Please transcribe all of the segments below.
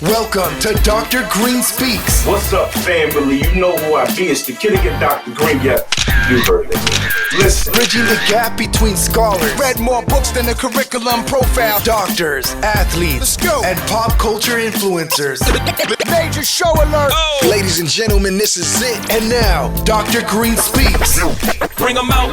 Welcome to Dr. Green Speaks. What's up, family? You know who I be. It's the kid again, Dr. Green. Yeah, you heard it. Listen. Bridging the gap between scholars. Read more books than the curriculum profile. Doctors, athletes, Let's go. and pop culture influencers. Major show alert. Oh. Ladies and gentlemen, this is it. And now, Dr. Green Speaks. Bring them out.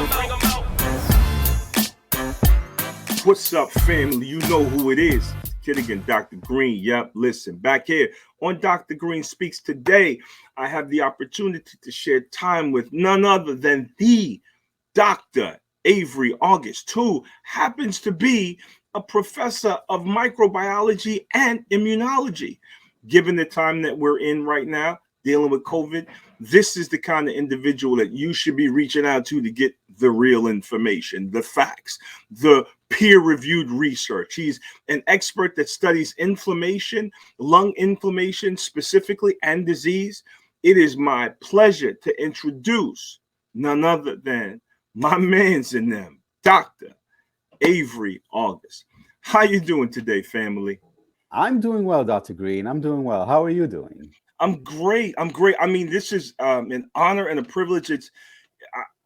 What's up, family? You know who it is. Kid again, Dr. Green. Yep, listen, back here on Dr. Green Speaks today, I have the opportunity to share time with none other than the Dr. Avery August, who happens to be a professor of microbiology and immunology. Given the time that we're in right now, dealing with COVID, this is the kind of individual that you should be reaching out to get the real information, the facts, the peer-reviewed research. He's an expert that studies inflammation, lung inflammation specifically, and disease. It is my pleasure to introduce none other than my man's in them, Dr. Avery August. How you doing today, family? I'm doing well, Dr. Green. I'm doing well. How are you doing? I'm great. I mean, this is an honor and a privilege.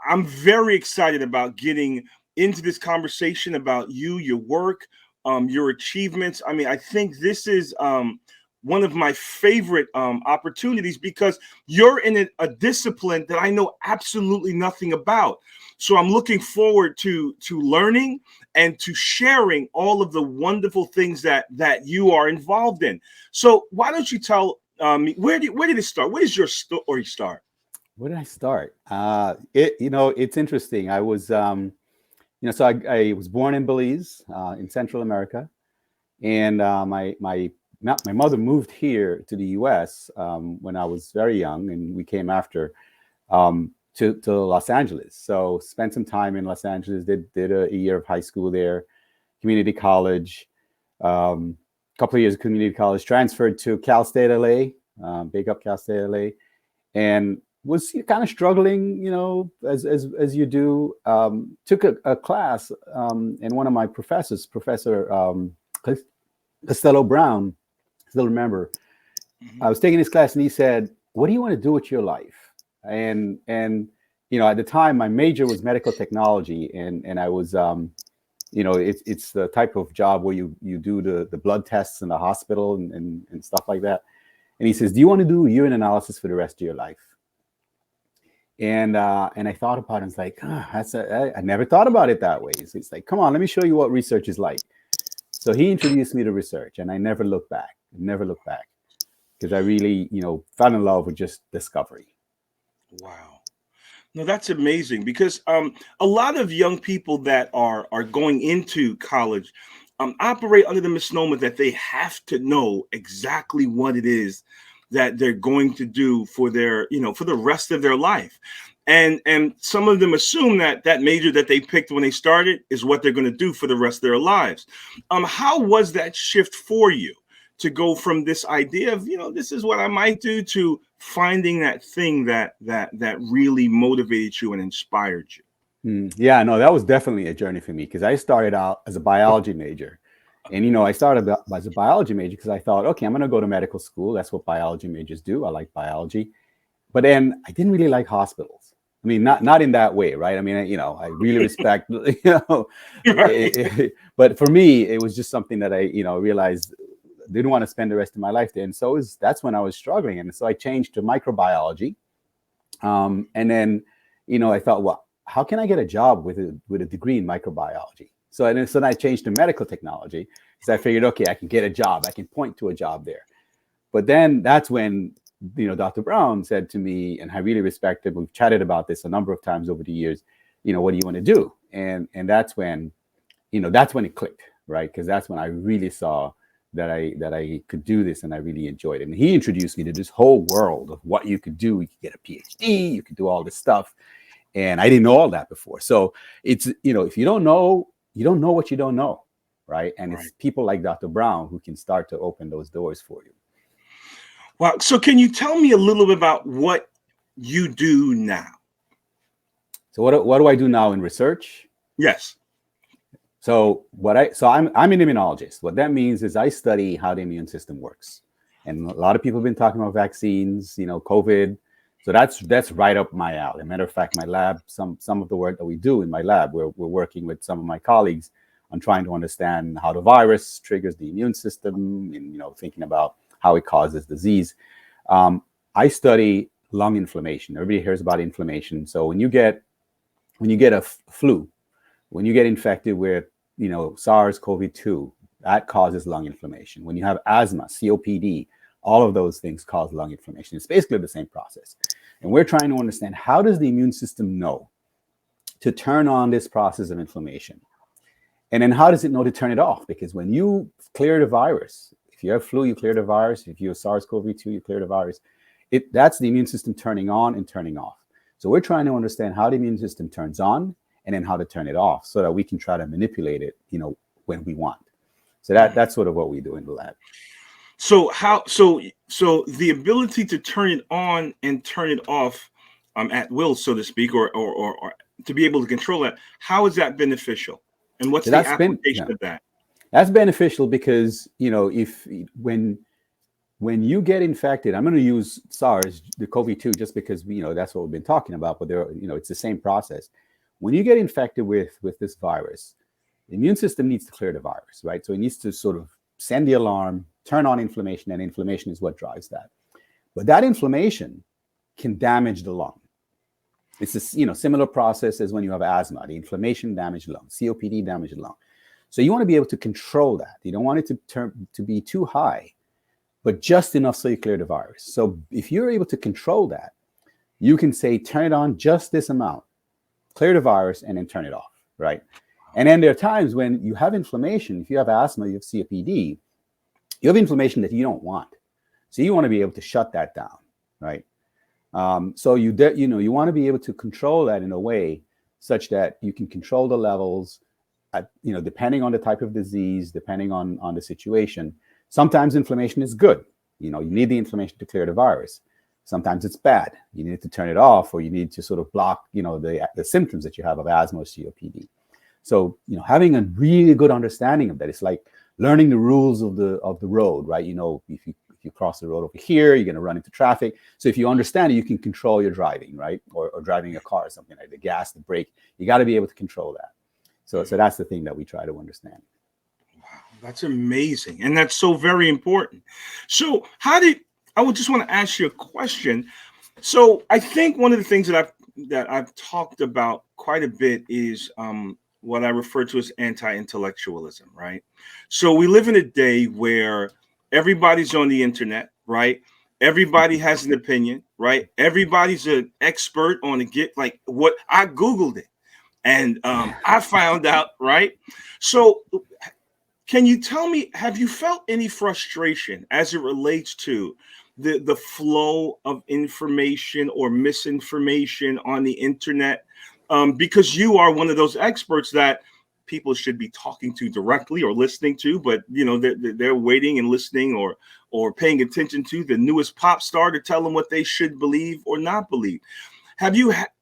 I'm very excited about getting into this conversation about you, your work, your achievements. I mean, I think this is one of my favorite opportunities because you're in a discipline that I know absolutely nothing about. So I'm looking forward to learning and to sharing all of the wonderful things that you are involved in. So why don't you tell me where did it start? Where does your story start? Where did I start? It's interesting. I was, so I was born in Belize, in Central America, and my mother moved here to the U.S. When I was very young, and we came after to Los Angeles. So spent some time in Los Angeles. Did a year of high school there, community college. Couple of years of community college, transferred to Cal State LA, big up Cal State LA, and was kind of struggling, as you do. Took a class, and one of my professors, Professor Costello Brown, still remember, I was taking his class, and he said, "What do you want to do with your life?" And at the time, my major was medical technology, and I was it's the type of job where you do the blood tests in the hospital and stuff like that. And he says, "Do you want to do urine analysis for the rest of your life?" And I thought about it, and it's like, I never thought about it that way. So it's like, come on, let me show you what research is like. So he introduced me to research, and I never looked back, because I really, fell in love with just discovery. Wow. No, that's amazing because a lot of young people that are going into college operate under the misnomer that they have to know exactly what it is that they're going to do for their, for the rest of their life. And some of them assume that major that they picked when they started is what they're going to do for the rest of their lives. How was that shift for you to go from this idea of, this is what I might do, to finding that thing that really motivated you and inspired you? Yeah, no, that was definitely a journey for me, because I started out as a biology major. And, I started as a biology major because I thought, okay, I'm going to go to medical school. That's what biology majors do. I like biology. But then I didn't really like hospitals. I mean, not in that way, right? I mean, I really respect, but for me, it was just something that I, realized didn't want to spend the rest of my life there. And so that's when I was struggling. And so I changed to microbiology. And then, I thought, well, how can I get a job with a degree in microbiology? So then I changed to medical technology, because I figured, okay, I can get a job. I can point to a job there. But then that's when, Dr. Brown said to me, and I really respect it, we've chatted about this a number of times over the years, what do you want to do? And that's when it clicked, right? Because that's when I really saw that I could do this, and I really enjoyed it. And he introduced me to this whole world of what you could do. You could get a PhD, you could do all this stuff. And I didn't know all that before. So it's, if you don't know what you don't know, right? And it's people like Dr. Brown who can start to open those doors for you. Wow. So can you tell me a little bit about what you do now? So what do I do now in research? Yes. So I'm an immunologist. What that means is I study how the immune system works. And a lot of people have been talking about vaccines, COVID. So that's right up my alley. Matter of fact, my lab, some of the work that we do in my lab, we're working with some of my colleagues on trying to understand how the virus triggers the immune system, and thinking about how it causes disease. I study lung inflammation. Everybody hears about inflammation. So when you get a flu, when you get infected with SARS-CoV-2, that causes lung inflammation. When you have asthma, COPD, all of those things cause lung inflammation. It's basically the same process. And we're trying to understand, how does the immune system know to turn on this process of inflammation? And then how does it know to turn it off? Because when you clear the virus, if you have flu, you clear the virus. If you have SARS-CoV-2, you clear the virus. That's the immune system turning on and turning off. So we're trying to understand how the immune system turns on and then how to turn it off, so that we can try to manipulate it, when we want. So that's sort of what we do in the lab. So the ability to turn it on and turn it off at will, so to speak, or to be able to control that, how is that beneficial? And what's the application of that? That's beneficial because, when you get infected, I'm going to use SARS, the COVID-2, just because that's what we've been talking about, but it's the same process. When you get infected with this virus, the immune system needs to clear the virus, right? So it needs to sort of send the alarm, turn on inflammation, and inflammation is what drives that. But that inflammation can damage the lung. It's a similar process as when you have asthma. The inflammation damages the lung, COPD damages the lung. So you want to be able to control that. You don't want it to be too high, but just enough so you clear the virus. So if you're able to control that, you can say, turn it on just this amount, clear the virus, and then turn it off, right? And then there are times when you have inflammation. If you have asthma, you have COPD, you have inflammation that you don't want. So you want to be able to shut that down, right? So you want to be able to control that in a way such that you can control the levels, depending on the type of disease, depending on the situation. Sometimes inflammation is good. You need the inflammation to clear the virus. Sometimes it's bad. You need to turn it off, or you need to sort of block, the symptoms that you have of asthma or COPD. So, having a really good understanding of that, it's like learning the rules of the road, right? If you cross the road over here, you're going to run into traffic. So if you understand it, you can control your driving, right? Or driving a car or something, like the gas, the brake. You got to be able to control that. So that's the thing that we try to understand. Wow, that's amazing. And that's so very important. So I would just want to ask you a question. So I think one of the things that I've talked about quite a bit is what I refer to as anti-intellectualism, right? So we live in a day where everybody's on the internet, right? Everybody has an opinion, right? Everybody's an expert on what I Googled it, and I found out, right? So can you tell me, have you felt any frustration as it relates to the flow of information or misinformation on the internet? Because you are one of those experts that people should be talking to directly or listening to, but they're waiting and listening or paying attention to the newest pop star to tell them what they should believe or not believe.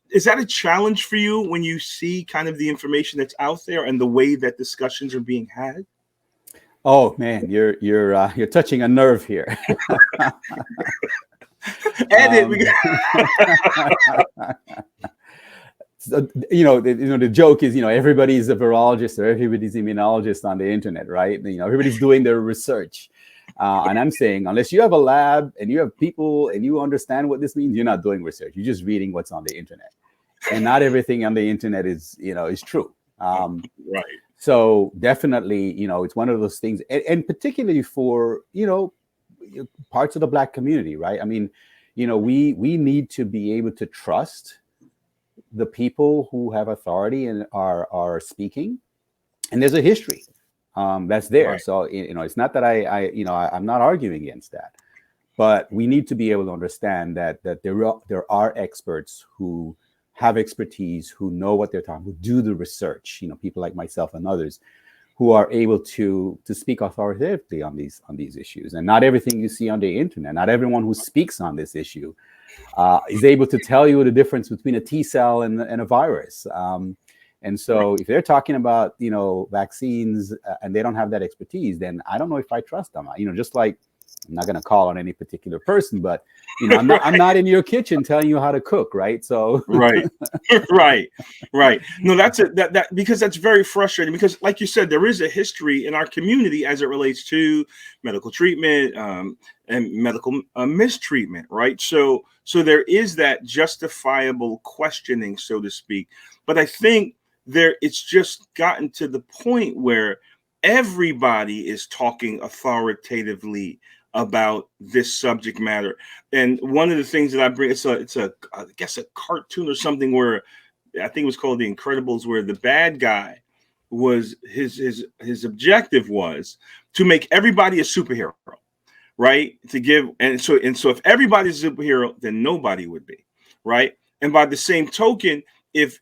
Is that a challenge for you when you see kind of the information that's out there and the way that discussions are being had? Oh man, you're touching a nerve here. Edit. The joke is, everybody's a virologist or everybody's immunologist on the internet, right? Everybody's doing their research. And I'm saying, unless you have a lab and you have people and you understand what this means, you're not doing research. You're just reading what's on the internet. And not everything on the internet is true. Right. So definitely, it's one of those things, and particularly for, parts of the Black community, right? I mean, we need to be able to trust the people who have authority and are speaking, and there's a history that's there. Right. So it's not that I'm not arguing against that, but we need to be able to understand that there are experts who have expertise, who know what they're talking, who do the research. People like myself and others who are able to speak authoritatively on these issues. And not everything you see on the internet, not everyone who speaks on this issue is able to tell you the difference between a T cell and a virus. And so if they're talking about, vaccines and they don't have that expertise, then I don't know if I trust them. Just like I'm not going to call on any particular person, but I'm not in your kitchen telling you how to cook, right? So right, right. No, that because that's very frustrating. Because, like you said, there is a history in our community as it relates to medical treatment and medical mistreatment, right? So there is that justifiable questioning, so to speak. But I think it's just gotten to the point where everybody is talking authoritatively about this subject matter. And one of the things that I bring, it's a I guess a cartoon or something where I think it was called The Incredibles, where the bad guy was his objective was to make everybody a superhero, right? And so if everybody's a superhero, then nobody would be, right? And by the same token, if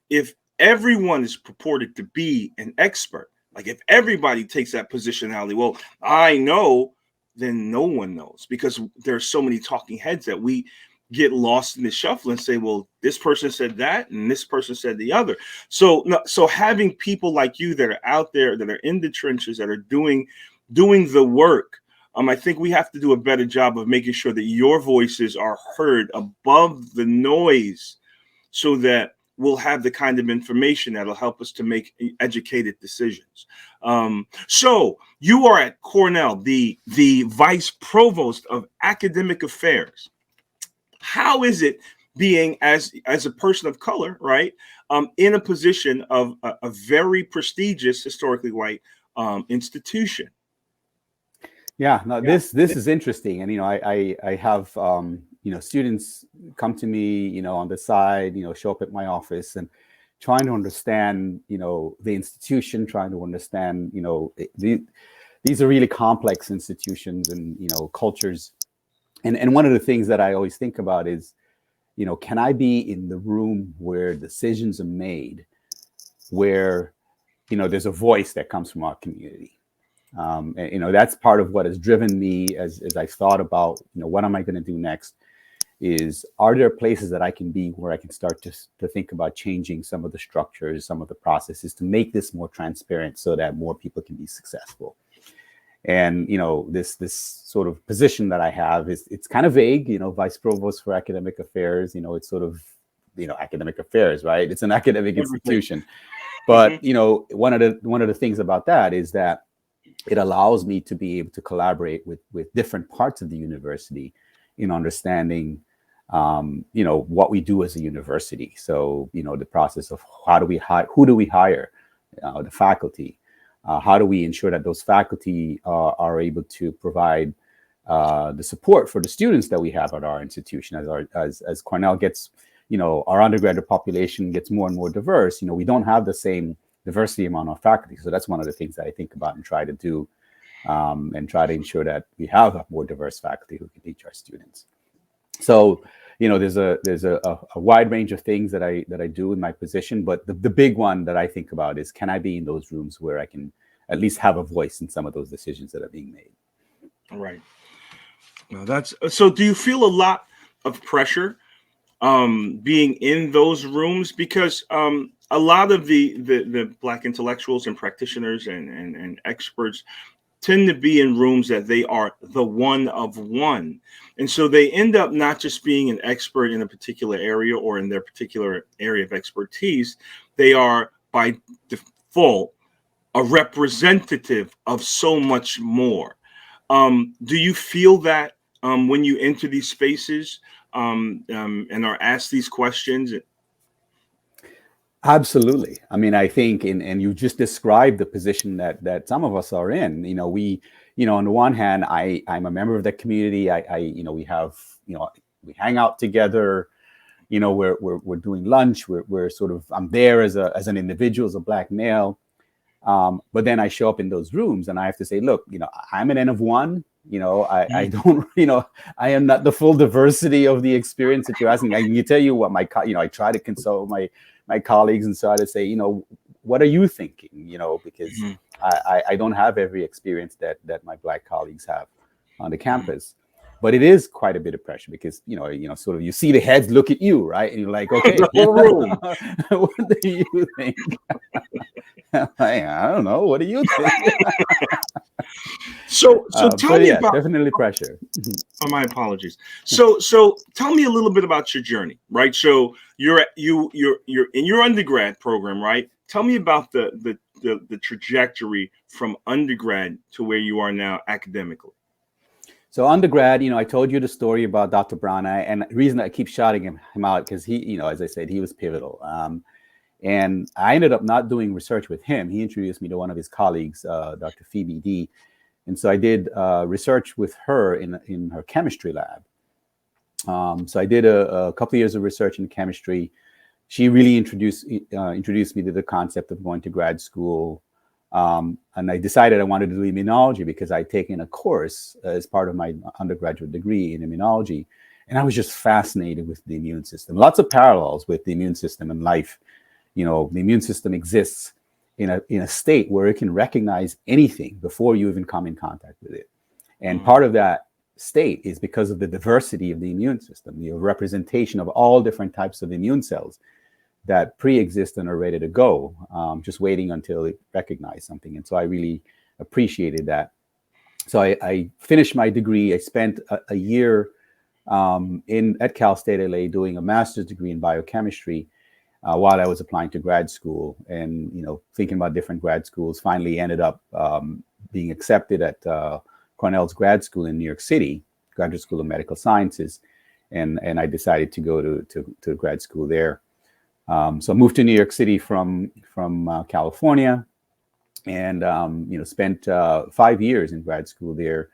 everyone is purported to be an expert, like if everybody takes that positionality, well, I know, then no one knows, because there's so many talking heads that we get lost in the shuffle and say, well, this person said that and this person said the other. So having people like you that are out there, that are in the trenches, that are doing the work, I think we have to do a better job of making sure that your voices are heard above the noise, so that we'll have the kind of information that'll help us to make educated decisions. So you are at Cornell, the vice provost of academic affairs. How is it being as a person of color, right, in a position of a very prestigious, historically white institution? Yeah, no, this is interesting, and I have students come to me, on the side, show up at my office and trying to understand, the institution, trying to understand, these are really complex institutions and cultures, and one of the things that I always think about is, can I be in the room where decisions are made, where there's a voice that comes from our community. And, that's part of what has driven me as I thought about, what am I going to do next, is are there places that I can be where I can start to think about changing some of the structures, some of the processes to make this more transparent so that more people can be successful. And, this sort of position that I have it's kind of vague, vice provost for academic affairs, it's sort of, academic affairs, right? It's an academic institution. But, one of the things about that is that it allows me to be able to collaborate with different parts of the university in understanding, what we do as a university. So, the process of who do we hire, the faculty, how do we ensure that those faculty are able to provide the support for the students that we have at our institution as Cornell gets, our undergraduate population gets more and more diverse. We don't have the same diversity among our faculty. So that's one of the things that I think about and try to do, and try to ensure that we have a more diverse faculty who can teach our students. So, there's a wide range of things that I do in my position, but the big one that I think about is, can I be in those rooms where I can at least have a voice in some of those decisions that are being made? Right. Now so. Do you feel a lot of pressure being in those rooms, because a lot of the Black intellectuals and practitioners and experts tend to be in rooms that they are the one of one. And so they end up not just being an expert in a particular area or in their particular area of expertise, they are by default a representative of so much more. Do you feel that when you enter these spaces and are asked these questions? Absolutely. I mean, I think, and you just described the position that some of us are in. We, on the one hand, I'm a member of the community. We have, we hang out together. We're doing lunch. We're sort of, I'm there as an individual, as a Black male. But then I show up in those rooms and I have to say, look, I'm an N of one. I don't, I am not the full diversity of the experience that you're asking. I can tell you what I try to consult my colleagues and try to say, what are you thinking? Because I don't have every experience that my Black colleagues have on the campus. but it is quite a bit of pressure because sort of you see the heads look at you, right, and you're like, okay, The whole room. what do you think? I don't know. What do you think? So tell but me yeah, about. definitely pressure. Oh, my apologies. So tell me a little bit about your journey, right? So you're in your undergrad program, right? Tell me about the trajectory from undergrad to where you are now academically. So undergrad, I told you the story about Dr. Brown, and the reason I keep shouting him out because he, as I said, he was pivotal. And I ended up not doing research with him. He introduced me to one of his colleagues, Dr. Phoebe D. And so I did research with her in her chemistry lab. So I did a couple of years of research in chemistry. She really introduced me to the concept of going to grad school. And I decided I wanted to do immunology because I'd taken a course as part of my undergraduate degree in immunology. And I was just fascinated with the immune system. Lots of parallels with the immune system and life. The immune system exists in a state where it can recognize anything before you even come in contact with it. And part of that state is because of the diversity of the immune system, the representation of all different types of immune cells that pre-exist and are ready to go, just waiting until it recognizes something. And so I really appreciated that. So I finished my degree. I spent a year at Cal State LA doing a master's degree in biochemistry while I was applying to grad school and, thinking about different grad schools. Finally ended up being accepted at Cornell's grad school in New York City, Graduate School of Medical Sciences. And I decided to go to grad school there. So I moved to New York City from California and, spent 5 years in grad school there.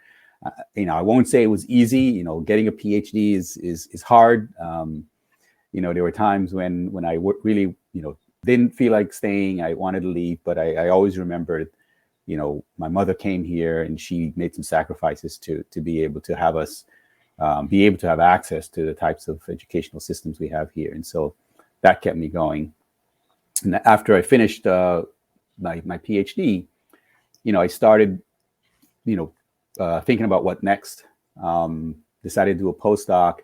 I won't say it was easy. Getting a PhD is hard. There were times when I really, didn't feel like staying. I wanted to leave, but I always remembered, my mother came here and she made some sacrifices to be able to have us be able to have access to the types of educational systems we have here. And so that kept me going. And after I finished my PhD, I started, thinking about what next. Decided to do a postdoc,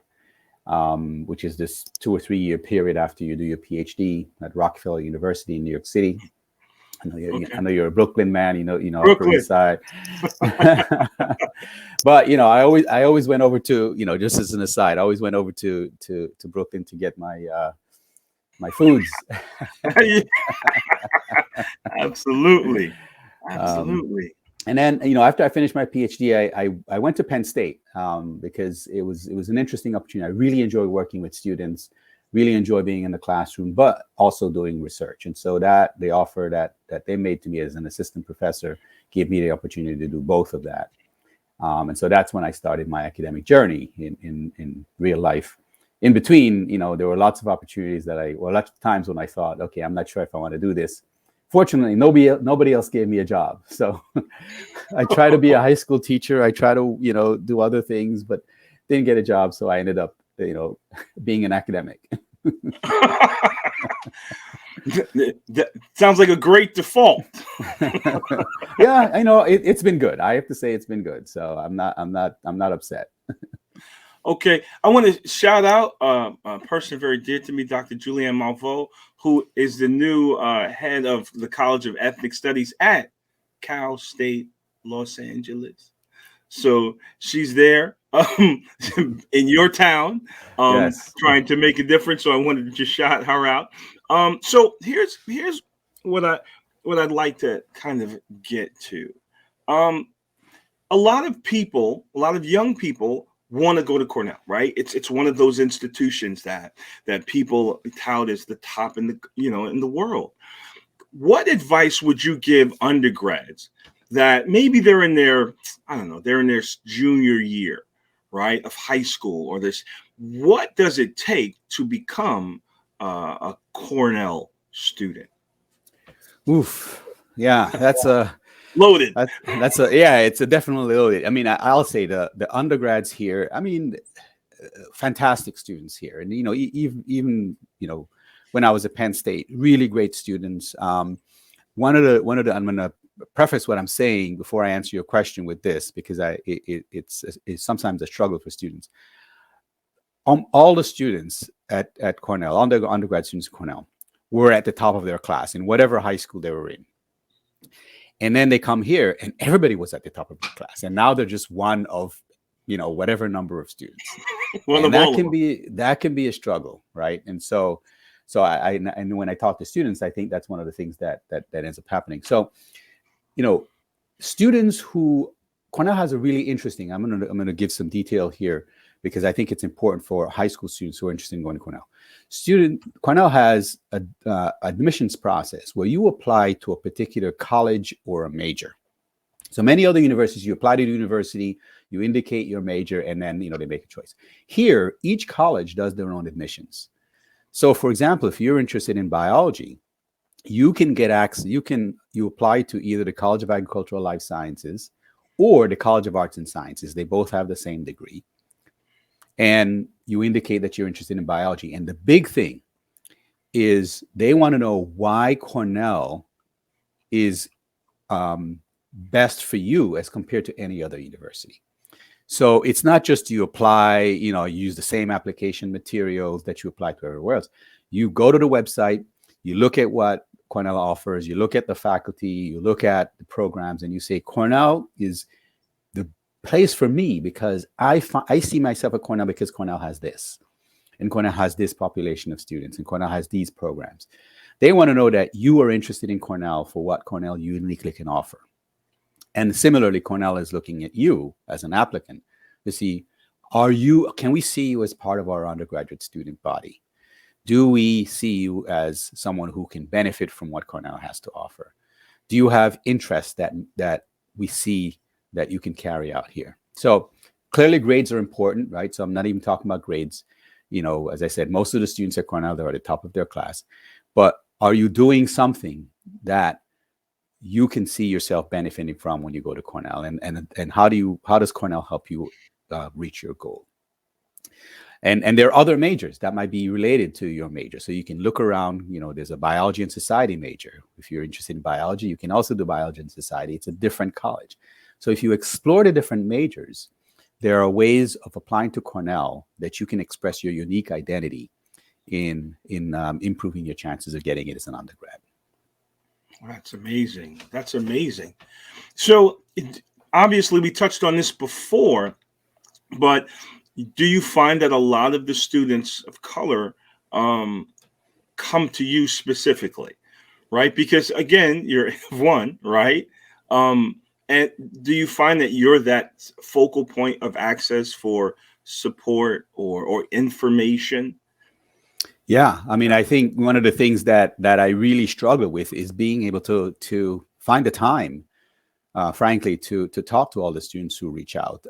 which is this 2 or 3 year period after you do your PhD at Rockefeller University in New York City. I know you're a Brooklyn man, Upper East Side. But I always went over to, just as an aside, I always went over to Brooklyn to get my foods. Absolutely. And then, after I finished my PhD, I went to Penn State because it was an interesting opportunity. I really enjoy working with students, really enjoy being in the classroom, but also doing research. And so that the offer that they made to me as an assistant professor gave me the opportunity to do both of that. And so that's when I started my academic journey in real life. In between, there were lots of opportunities lots of times when I thought, okay, I'm not sure if I want to do this. Fortunately, nobody else gave me a job. So I tried to be a high school teacher. I tried to, do other things, but didn't get a job. So I ended up, being an academic. That sounds like a great default. Yeah, I know it's been good. I have to say it's been good. So I'm not upset. Okay, I want to shout out a person very dear to me, Dr. Julianne Malveaux, who is the new head of the College of Ethnic Studies at Cal State Los Angeles. So she's there in your town, Yes. trying to make a difference. So I wanted to just shout her out. So here's what I'd like to kind of get to. A lot of young people want to go to Cornell, right? It's one of those institutions that people tout as the top in the world. What advice would you give undergrads that maybe they're in their junior year, right, of high school or this? What does it take to become a Cornell student? Oof. Yeah, that's a Loaded. It's a definitely loaded. I mean, I'll say the undergrads here, I mean, fantastic students here. And, even when I was at Penn State, really great students. One of the, I'm going to preface what I'm saying before I answer your question with this, because it's sometimes a struggle for students. All the students at Cornell, undergrad students at Cornell, were at the top of their class in whatever high school they were in. And then they come here and everybody was at the top of their class. And now they're just one of, whatever number of students. And that can be a struggle, right? And so and when I talk to students, I think that's one of the things that ends up happening. So, students who Cornell has a really interesting, I'm gonna give some detail here because I think it's important for high school students who are interested in going to Cornell. Cornell has an admissions process where you apply to a particular college or a major. So many other universities, you apply to the university, you indicate your major, and then they make a choice. Here, each college does their own admissions. So, for example, if you're interested in biology, you can get access. You apply to either the College of Agricultural Life Sciences or the College of Arts and Sciences. They both have the same degree. And you indicate that you're interested in biology. And the big thing is they want to know why Cornell is best for you as compared to any other university. So it's not just you apply, you use the same application materials that you apply to everywhere else. You go to the website, you look at what Cornell offers, you look at the faculty, you look at the programs, and you say, Cornell is the place for me because I see myself at Cornell because Cornell has this, and Cornell has this population of students, and Cornell has these programs. They want to know that you are interested in Cornell for what Cornell uniquely can offer. And similarly, Cornell is looking at you as an applicant to see, can we see you as part of our undergraduate student body? Do we see you as someone who can benefit from what Cornell has to offer? Do you have interests that we see that you can carry out here? So clearly grades are important, right? So I'm not even talking about grades. As I said, most of the students at Cornell, they're at the top of their class. But are you doing something that you can see yourself benefiting from when you go to Cornell? And how does Cornell help you reach your goal? And there are other majors that might be related to your major. So you can look around, there's a biology and society major. If you're interested in biology, you can also do biology and society. It's a different college. So if you explore the different majors, there are ways of applying to Cornell that you can express your unique identity in improving your chances of getting it as an undergrad. That's amazing. That's amazing. So obviously we touched on this before, but do you find that a lot of the students of color come to you specifically, right? Because again, you're one, right? And do you find that you're that focal point of access for support or information? Yeah, I mean, I think one of the things that I really struggle with is being able to find the time, frankly, to talk to all the students who reach out.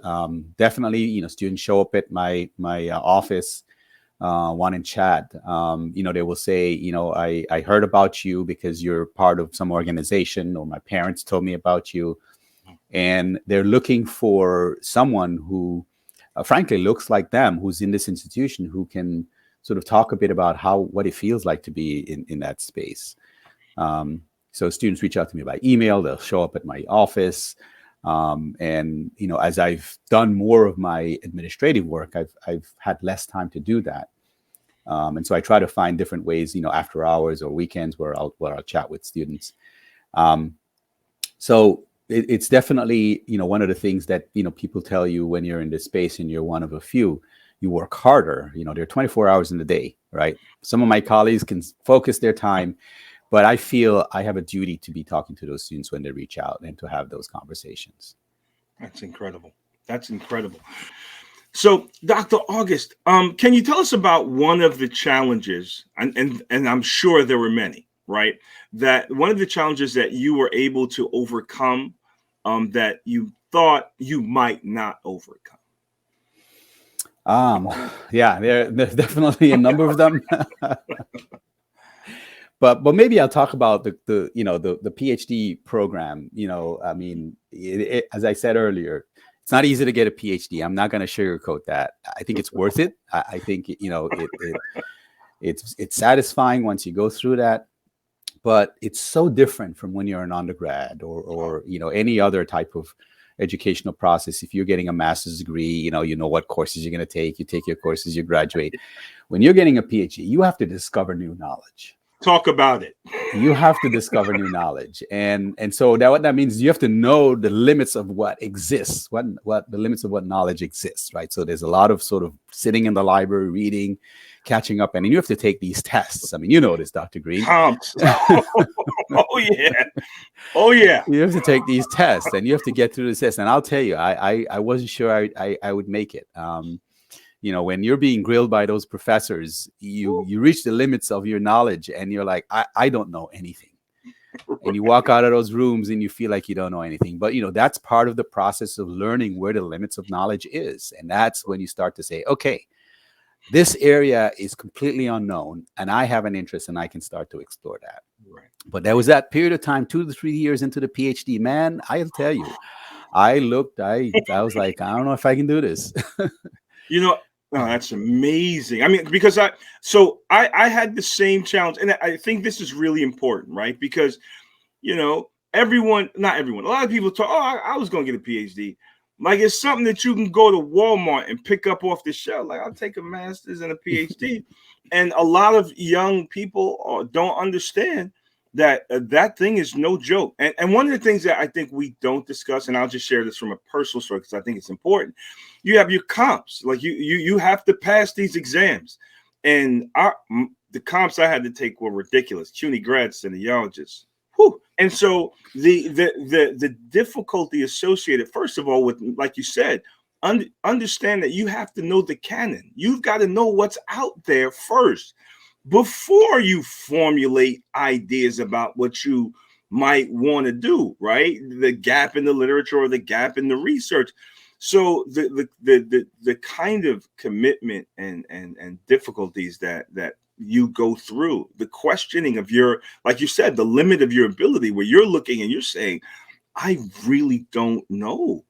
Definitely, students show up at my office, want to chat. They will say, I heard about you because you're part of some organization, or my parents told me about you, and they're looking for someone who, frankly, looks like them, who's in this institution, who can sort of talk a bit about what it feels like to be in that space. So students reach out to me by email, they'll show up at my office. And, as I've done more of my administrative work, I've had less time to do that. And so I try to find different ways, after hours or weekends where I'll chat with students. So it's definitely, one of the things that, people tell you when you're in this space and you're one of a few. You work harder. There are 24 hours in the day, right? Some of my colleagues can focus their time, but I feel I have a duty to be talking to those students when they reach out and to have those conversations. That's incredible. That's incredible. So, Dr. August, can you tell us about one of the challenges, and I'm sure there were many, right? That one of the challenges that you were able to overcome that you thought you might not overcome? Yeah, there's definitely a number of them. But maybe I'll talk about the PhD program. I mean, as I said earlier, it's not easy to get a PhD. I'm not going to sugarcoat that. I think it's worth it. I think it's satisfying once you go through that. but it's so different from when you're an undergrad or any other type of educational process. If you're getting a master's degree, you know what courses you're going to take. You take your courses, you graduate. When you're getting a PhD, you have to discover new knowledge. Talk about it. You have to discover new knowledge, and so what that means, you have to know the limits of what exists, what the limits of what knowledge exists, right? So there's a lot of sort of sitting in the library, reading, catching up, and you have to take these tests. I mean, you know this, Dr. Green. Comps. Oh yeah, oh yeah. You have to take these tests, and you have to get through the test. And I'll tell you, I wasn't sure I would make it. When you're being grilled by those professors, you reach the limits of your knowledge, and you're like, I don't know anything. Right. And you walk out of those rooms and you feel like you don't know anything. But, that's part of the process of learning where the limits of knowledge is. And that's when you start to say, okay, this area is completely unknown, and I have an interest, and I can start to explore that. Right. But there was that period of time, 2 to 3 years into the PhD, man, I'll tell you, I was like, I don't know if I can do this. Oh, that's amazing. I mean, because I had the same challenge, and I think this is really important, right? Because, not everyone, a lot of people talk, I was going to get a PhD. Like, it's something that you can go to Walmart and pick up off the shelf. Like, I'll take a master's and a PhD. And a lot of young people don't understand that that thing is no joke. And one of the things that I think we don't discuss, and I'll just share this from a personal story because I think it's important. You have your comps. Like, you have to pass these exams. And the comps I had to take were ridiculous. CUNY grad synologist. Whew. And so the difficulty associated, first of all, with, like you said, understand that you have to know the canon. You've got to know what's out there first before you formulate ideas about what you might want to do, right? The gap in the literature or the gap in the research. So the kind of commitment and difficulties that you go through, the questioning of your, like you said, the limit of your ability, where you're looking and you're saying, I really don't know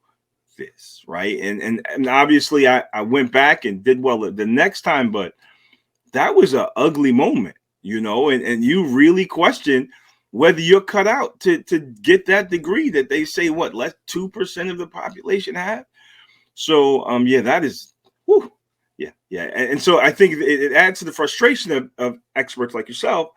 this, right? And obviously I went back and did well the next time, but that was an ugly moment, and you really question whether you're cut out to get that degree that they say, less 2% of the population have. So that is, whew. Yeah. And so I think it adds to the frustration of experts like yourself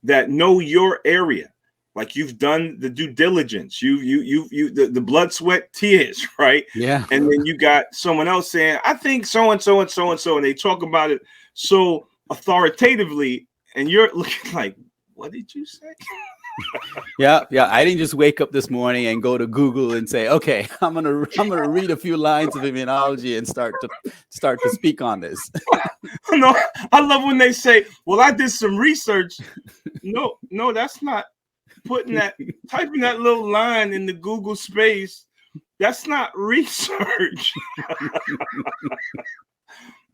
that know your area. Like, you've done the due diligence, the blood, sweat, tears, right? Yeah. And then you got someone else saying, I think so and so and so and so, and they talk about it so authoritatively, and you're looking like, what did you say? Yeah. I didn't just wake up this morning and go to Google and say, okay, I'm gonna read a few lines of immunology and start to speak on this. No, I love when they say, well, I did some research. No, that's not typing that little line in the Google space. That's not research.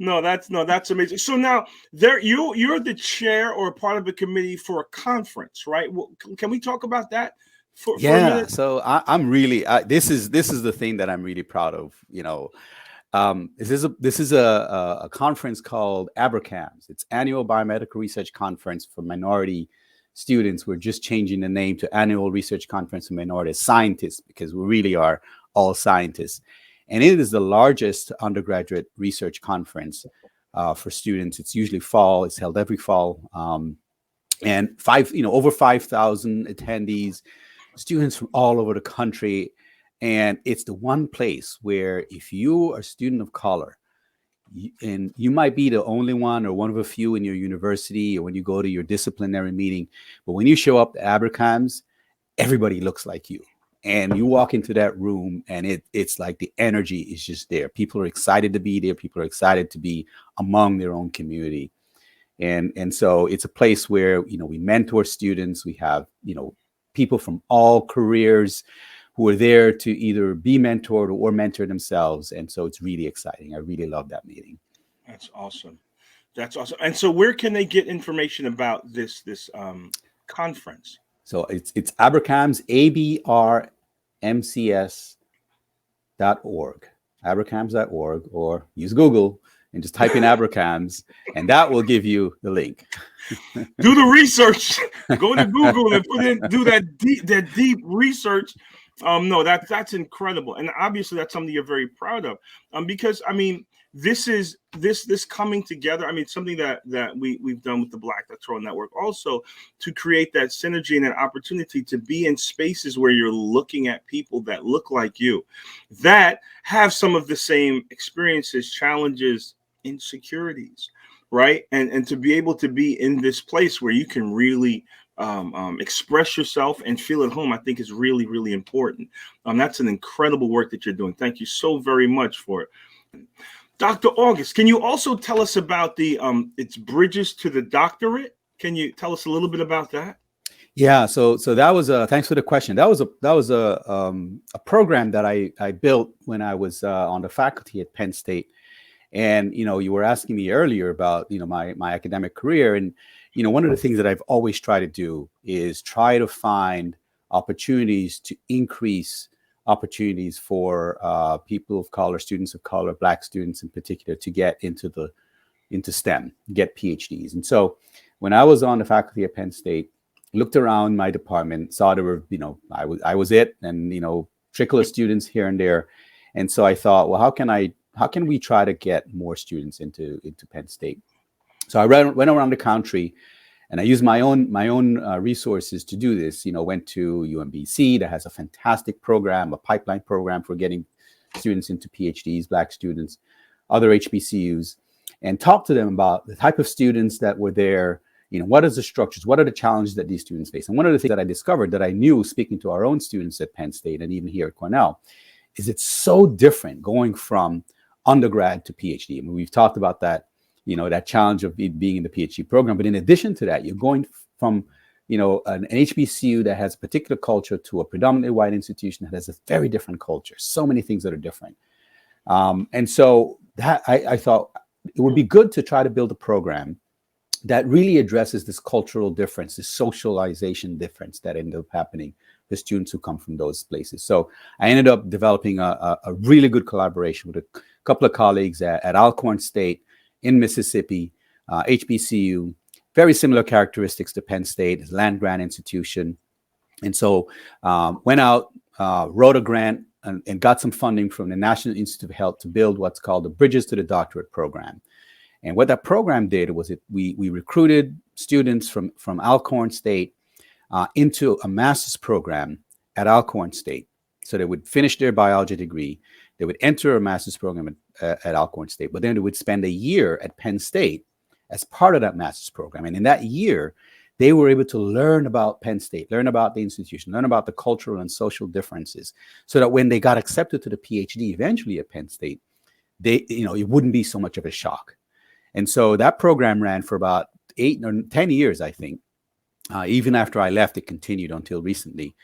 No, that's amazing. So now you're the chair or part of a committee for a conference, right? Well, can we talk about that for a minute? So I'm really this is the thing that I'm really proud of. This is a conference called ABRCAMS. It's Annual Biomedical Research Conference for Minority Students. We're just changing the name to Annual Research Conference for Minority Scientists, because we really are all scientists. And it is the largest undergraduate research conference for students. It's usually fall. It's held every fall. And over 5,000 attendees, students from all over the country. And it's the one place where, if you are a student of color, and you might be the only one or one of a few in your university or when you go to your disciplinary meeting, but when you show up to ABRCAMS, everybody looks like you. And you walk into that room and it's like the energy is just there. People are excited to be there. People are excited to be among their own community. And so it's a place where, we mentor students. We have, people from all careers who are there to either be mentored or mentor themselves. And so it's really exciting. I really love that meeting. That's awesome. And so where can they get information about this conference? So it's ABRCAMS, ABRMCS.org, ABRCAMS.org, or use Google, and just type in Abracams, and that will give you the link. Do the research. Go to Google and do that deep research. No, that's incredible, and obviously that's something you're very proud of. Because I mean, this coming together. I mean, something that we've done with the Black Doctoral Network also, to create that synergy and an opportunity to be in spaces where you're looking at people that look like you, that have some of the same experiences, challenges, insecurities, right? And to be able to be in this place where you can really express yourself and feel at home, I think is really, really important. That's an incredible work that you're doing. Thank you so very much for it. Dr. August, can you also tell us about the it's Bridges to the Doctorate? Can you tell us a little bit about that? Yeah, so that was thanks for the question. That was a program that I built when I was on the faculty at Penn State. And you were asking me earlier about my academic career, and one of the things that I've always tried to do is try to find opportunities to increase opportunities for people of color, students of color, Black students in particular, to get into STEM, get PhDs. And so when I was on the faculty at Penn State, looked around my department, saw there were, I was it, and trickle of students here and there. And so I thought, well, how can we try to get more students into Penn State? So I went around the country, and I used my own resources to do this. Went to UMBC, that has a fantastic program, a pipeline program for getting students into PhDs, Black students, other HBCUs, and talked to them about the type of students that were there. What is the structures? What are the challenges that these students face? And one of the things that I discovered, that I knew speaking to our own students at Penn State and even here at Cornell, is it's so different going from undergrad to PhD. I mean, we've talked about that, that challenge of being in the PhD program. But in addition to that, you're going from, an HBCU that has a particular culture to a predominantly white institution that has a very different culture. So many things that are different. And so that I thought it would be good to try to build a program that really addresses this cultural difference, this socialization difference that ended up happening for students who come from those places. So I ended up developing a really good collaboration with a couple of colleagues at Alcorn State in Mississippi, HBCU, very similar characteristics to Penn State, land grant institution. And so went out, wrote a grant and got some funding from the National Institute of Health to build what's called the Bridges to the Doctorate program. And what that program did was we recruited students from Alcorn State into a master's program at Alcorn State. So they would finish their biology degree, they would enter a master's program at Alcorn State, but then they would spend a year at Penn State as part of that master's program. And in that year, they were able to learn about Penn State, learn about the institution, learn about the cultural and social differences, so that when they got accepted to the PhD eventually at Penn State, it wouldn't be so much of a shock. And so that program ran for about 8 or 10 years, I think. Even after I left, it continued until recently.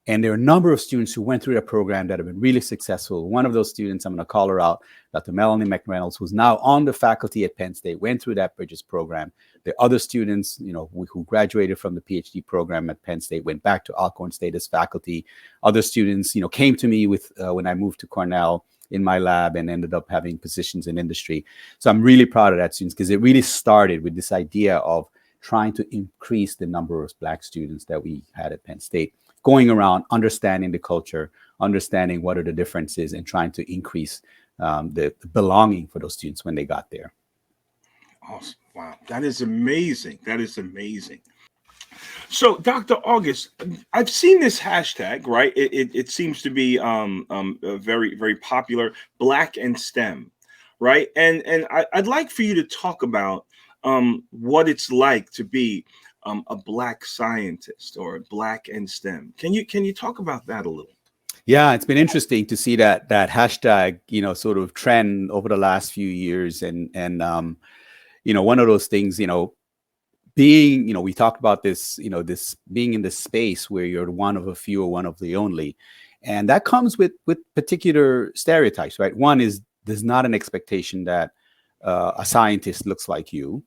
And there are a number of students who went through that program that have been really successful. One of those students, I'm going to call her out, Dr. Melanie McReynolds, who's now on the faculty at Penn State, went through that Bridges program. There are other students, who graduated from the PhD program at Penn State, went back to Alcorn State as faculty. Other students, came to me with when I moved to Cornell in my lab and ended up having positions in industry. So I'm really proud of that, students, because it really started with this idea of trying to increase the number of Black students that we had at Penn State, going around, understanding the culture, understanding what are the differences, and trying to increase the belonging for those students when they got there. Awesome. Wow. That is amazing. That is amazing. So, Dr. August, I've seen this hashtag, right? It seems to be very, very popular, Black and STEM, right? And I'd like for you to talk about what it's like to be a Black scientist or Black and STEM. Can you talk about that a little? Yeah, it's been interesting to see that hashtag, sort of trend over the last few years, and one of those things, being, we talked about this, this being in this space where you're one of a few or one of the only, and that comes with particular stereotypes, right? One is there's not an expectation that a scientist looks like you.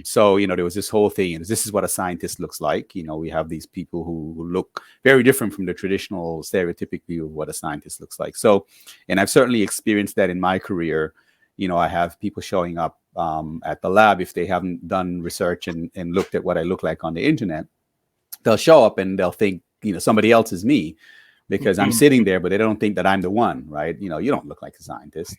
So, there was this whole thing, and this is what a scientist looks like. We have these people who look very different from the traditional stereotypic view of what a scientist looks like. So, and I've certainly experienced that in my career, I have people showing up at the lab if they haven't done research and looked at what I look like on the internet. They'll show up and they'll think, somebody else is me because I'm sitting there, but they don't think that I'm the one, right? You don't look like a scientist.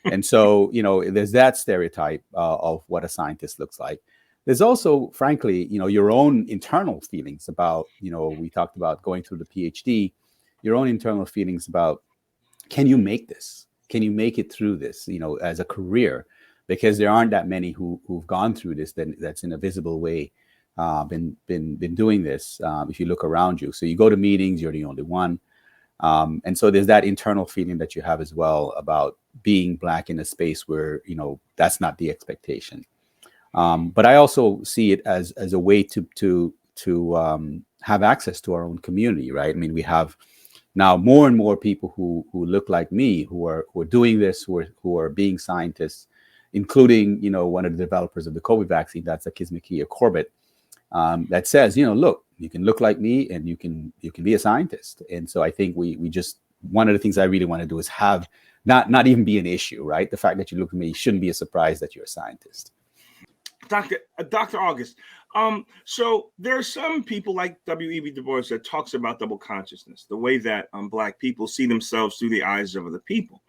And so, there's that stereotype of what a scientist looks like. There's also, frankly, your own internal feelings about, we talked about going through the PhD, your own internal feelings about, can you make this? Can you make it through this, as a career? Because there aren't that many who've gone through this that's in a visible way been doing this. If you look around you, so you go to meetings, you're the only one. And so there's that internal feeling that you have as well about being Black in a space where, that's not the expectation. But I also see it as a way to have access to our own community, right? I mean, we have now more and more people who look like me, who are doing this, who are being scientists, including, one of the developers of the COVID vaccine, that's Kizzmekia Corbett, that says, look, you can look like me and you can be a scientist. And so I think we just, one of the things I really want to do is have not even be an issue, right? The fact that you look at me shouldn't be a surprise that you're a scientist. Dr. August, so there are some people like W.E.B. Du Bois that talks about double consciousness, the way that Black people see themselves through the eyes of other people.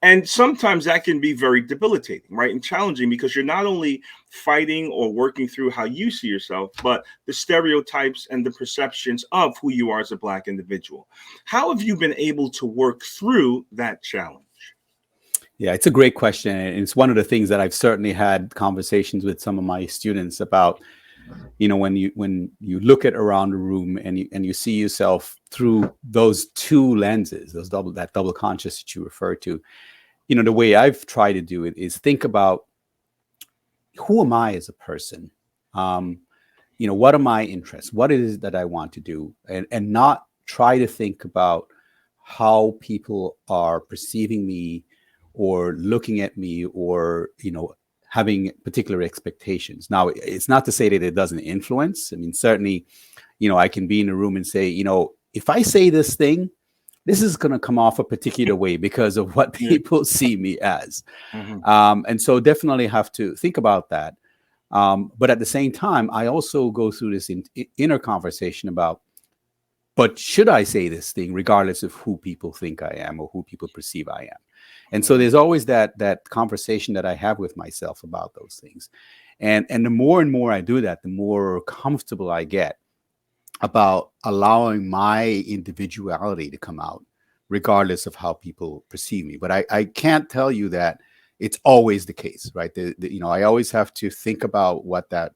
And sometimes that can be very debilitating, right? And challenging because you're not only fighting or working through how you see yourself, but the stereotypes and the perceptions of who you are as a Black individual. How have you been able to work through that challenge? Yeah, it's a great question. And it's one of the things that I've certainly had conversations with some of my students about, when you look at around the room and you see yourself through those two lenses, that double conscious that you refer to, the way I've tried to do it is think about, who am I as a person? What are my interests? What it is that I want to do? And not try to think about how people are perceiving me or looking at me or, having particular expectations. Now, it's not to say that it doesn't influence. I mean, certainly, I can be in a room and say, if I say this thing, this is going to come off a particular way because of what people see me as. Mm-hmm. And so definitely have to think about that. But at the same time, I also go through this inner conversation about, but should I say this thing regardless of who people think I am or who people perceive I am? And so there's always that conversation that I have with myself about those things. And the more and more I do that, the more comfortable I get about allowing my individuality to come out, regardless of how people perceive me. But I can't tell you that it's always the case, right? I always have to think about what that,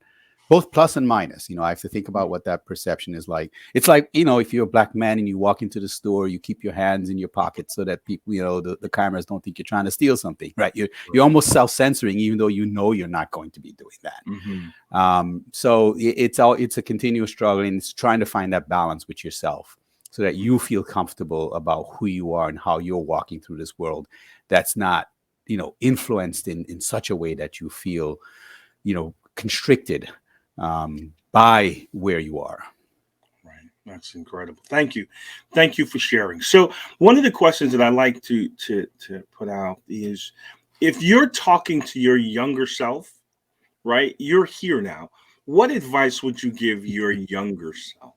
both plus and minus, I have to think about what that perception is like. It's like, if you're a Black man and you walk into the store, you keep your hands in your pockets so that people, the cameras don't think you're trying to steal something, right? You're almost self-censoring, even though you're not going to be doing that. Mm-hmm. So it's a continuous struggle, and it's trying to find that balance with yourself so that you feel comfortable about who you are and how you're walking through this world. That's not, influenced in such a way that you feel, constricted by where you are. Right. That's incredible. Thank you. Thank you for sharing. So one of the questions that I like to put out is, if you're talking to your younger self, right, you're here now, what advice would you give your younger self?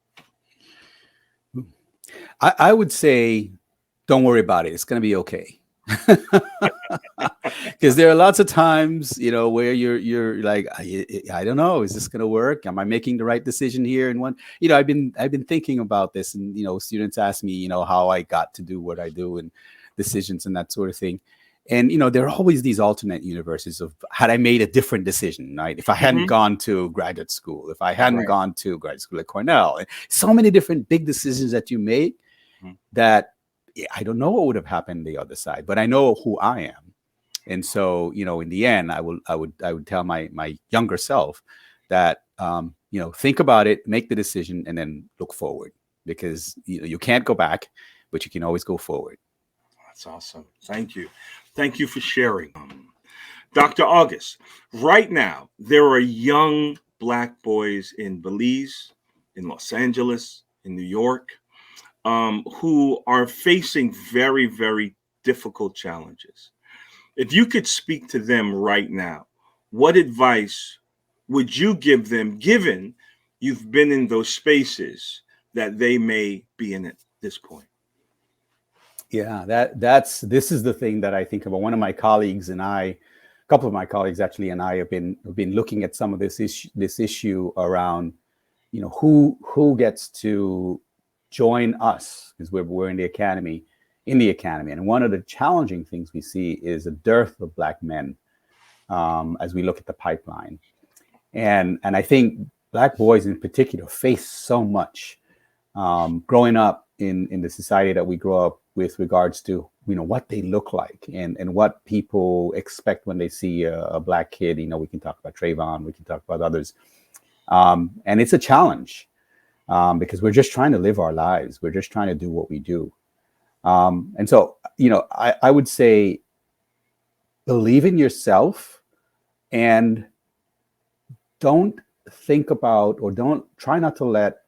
I would say, don't worry about it. It's going to be okay. Because there are lots of times, where you're like, I don't know, is this going to work? Am I making the right decision here? And I've been thinking about this, and students ask me, how I got to do what I do and decisions and that sort of thing. And there are always these alternate universes of, had I made a different decision, right? If I hadn't gone to graduate school, if I hadn't gone to graduate school at Cornell, and so many different big decisions that you make that I don't know what would have happened the other side, but I know who I am. And so, in the end, I would tell my younger self that, think about it, make the decision, and then look forward, because you can't go back, but you can always go forward. That's awesome. Thank you. Thank you for sharing. Dr. August, right now, there are young Black boys in Belize, in Los Angeles, in New York, who are facing very, very difficult challenges. if you could speak to them right now, what advice would you give them, given you've been in those spaces that they may be in at this point? Yeah, this is the thing that I think about. One of my colleagues and I, a couple of my colleagues actually, and I have been looking at some of this issue around, who gets to join us, because we're in the academy, and one of the challenging things we see is a dearth of Black men as we look at the pipeline, and I think Black boys in particular face so much growing up in the society that we grow up with regards to what they look like and what people expect when they see a Black kid. We can talk about Trayvon, we can talk about others, and it's a challenge because we're just trying to live our lives, we're just trying to do what we do, and so I would say believe in yourself and don't think about, or don't try not to let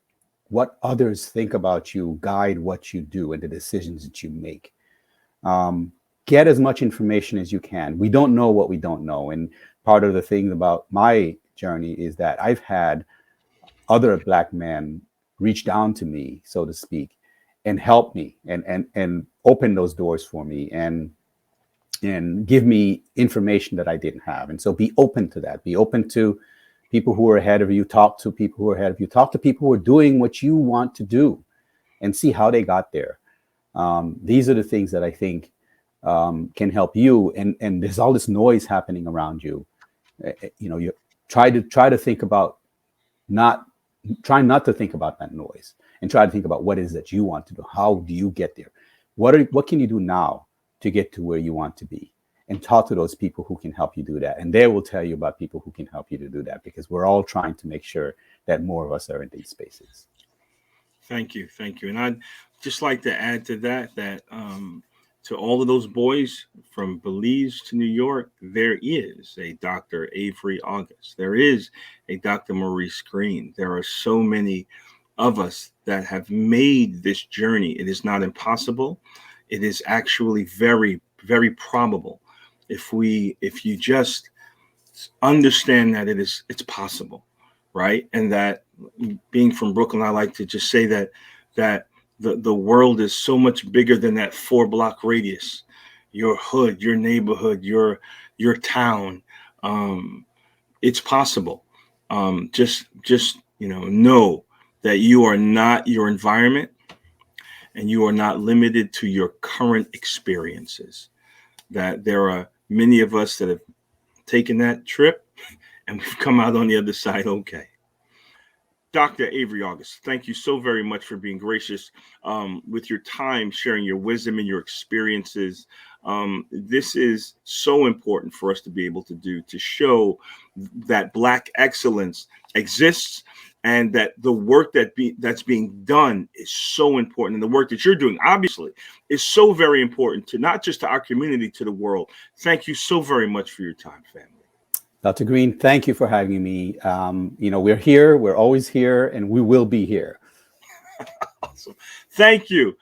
what others think about you guide what you do and the decisions that you make. Get as much information as you can. We don't know what we don't know. And part of the thing about my journey is that I've had other Black men reach down to me, so to speak, and help me and open those doors for me and give me information that I didn't have. And so be open to that. Be open to people who are ahead of you. Talk to people who are ahead of you. Talk to people who are doing what you want to do and see how they got there. These are the things that I think can help you. And there's all this noise happening around you. You try to think about try not to think about that noise, and try to think about what it is that you want to do. How do you get there? What can you do now to get to where you want to be? And talk to those people who can help you do that. And they will tell you about people who can help you to do that, because we're all trying to make sure that more of us are in these spaces. Thank you. And I'd just like to add to that to all of those boys from Belize to New York, there is a Dr. Avery August. There is a Dr. Maurice Green. There are so many of us that have made this journey. It is not impossible. It is actually very, very probable. If you just understand that it's possible, right? And that, being from Brooklyn, I like to just say that the world is so much bigger than that 4-block radius. Your hood, your neighborhood, your town. It's possible. Just know that you are not your environment, and you are not limited to your current experiences. That there are many of us that have taken that trip and we've come out on the other side okay. Dr. Avery August, thank you so very much for being gracious with your time, sharing your wisdom and your experiences. This is so important for us to be able to do, to show that Black excellence exists, and that the work that's being done is so important. And the work that you're doing, obviously, is so very important to not just to our community, to the world. Thank you so very much for your time, family. Dr. Green, thank you for having me. We're here, we're always here, and we will be here. Awesome. Thank you.